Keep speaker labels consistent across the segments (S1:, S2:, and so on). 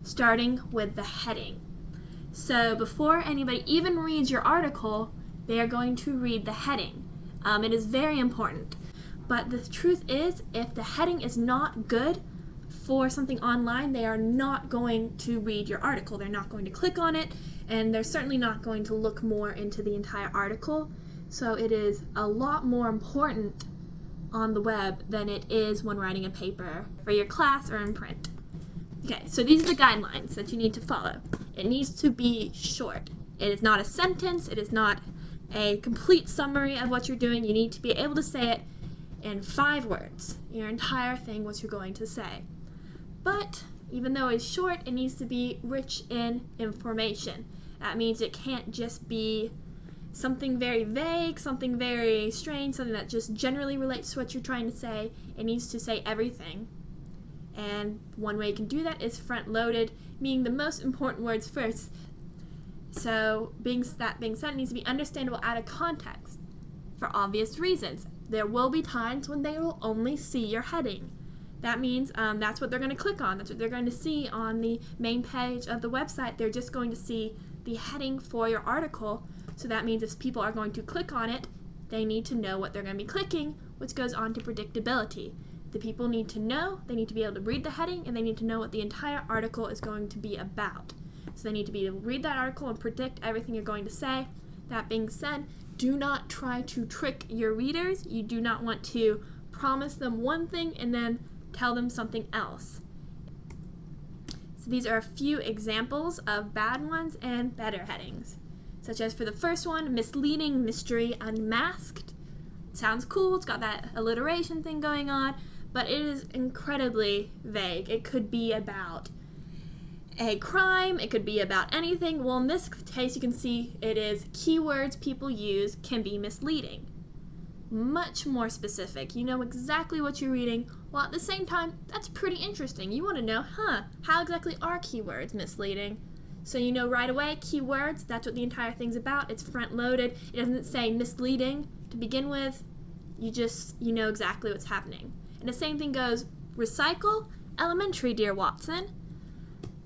S1: starting with the heading. So before anybody even reads your article, they are going to read the heading. It is very important. But the truth is, if the heading is not good for something online, they are not going to read your article. They're not going to click on it, and they're certainly not going to look more into the entire article. So it is a lot more important on the web than it is when writing a paper for your class or in print. Okay, so these are the guidelines that you need to follow. It needs to be short. It is not a sentence. It is not a complete summary of what you're doing. You need to be able to say it in 5 words, your entire thing, what you're going to say. But even though it's short, it needs to be rich in information. That means it can't just be something very vague, something very strange, something that just generally relates to what you're trying to say. It needs to say everything. And one way you can do that is front-loaded, meaning the most important words first. So that being said, it needs to be understandable out of context for obvious reasons. There will be times when they will only see your heading. That means that's what they're going to click on. That's what they're going to see on the main page of the website. They're just going to see the heading for your article. So that means if people are going to click on it, they need to know what they're going to be clicking, which goes on to predictability. The people need to know, they need to be able to read the heading, and they need to know what the entire article is going to be about. So they need to be able to read that article and predict everything you're going to say. That being said, do not try to trick your readers. You do not want to promise them one thing and then tell them something else. So these are a few examples of bad ones and better headings, such as for the first one, misleading, mystery, unmasked. It sounds cool, it's got that alliteration thing going on, but it is incredibly vague. It could be about a crime, it could be about anything. Well, in this case, you can see it is keywords people use can be misleading. Much more specific. You know exactly what you're reading, while at the same time, that's pretty interesting. You want to know, how exactly are keywords misleading? So you know right away, keywords, that's what the entire thing's about. It's front-loaded. It doesn't say misleading to begin with. You know exactly what's happening. And the same thing goes, recycle, elementary, dear Watson.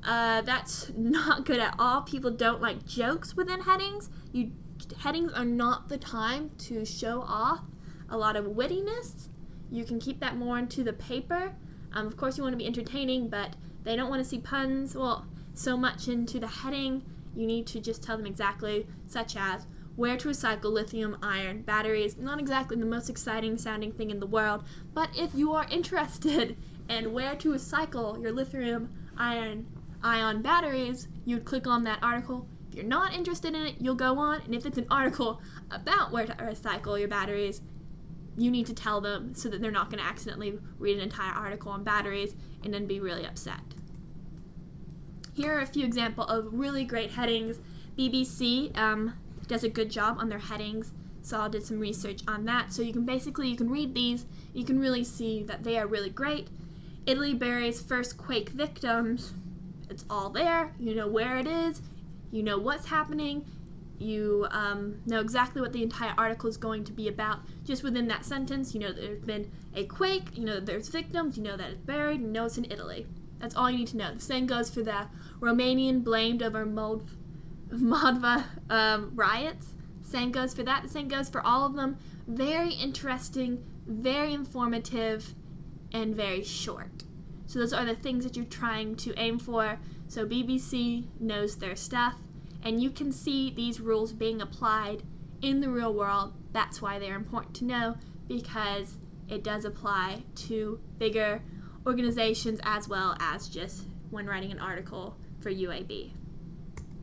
S1: That's not good at all. People don't like jokes within headings. Headings are not the time to show off a lot of wittiness. You can keep that more into the paper. Of course, you want to be entertaining, but they don't want to see puns, so much into the heading. You need to just tell them exactly, such as where to recycle lithium-ion batteries. Not exactly the most exciting sounding thing in the world, but if you are interested in where to recycle your lithium-ion batteries, you'd click on that article. If you're not interested in it, you'll go on, and if it's an article about where to recycle your batteries, you need to tell them so that they're not going to accidentally read an entire article on batteries and then be really upset. Here are a few examples of really great headings. BBC does a good job on their headings, so I did some research on that. So you can read these, you can really see that they are really great. Italy buries first quake victims. It's all there. You know where it is. You know what's happening. You know exactly what the entire article is going to be about. Just within that sentence, you know that there's been a quake, you know that there's victims, you know that it's buried, you know it's in Italy. That's all you need to know. The same goes for the Romanian blamed over Moldova riots. Same goes for that. The same goes for all of them. Very interesting, very informative, and very short. So those are the things that you're trying to aim for. So BBC knows their stuff, and you can see these rules being applied in the real world. That's why they're important to know, because it does apply to bigger organizations as well as just when writing an article for UAB.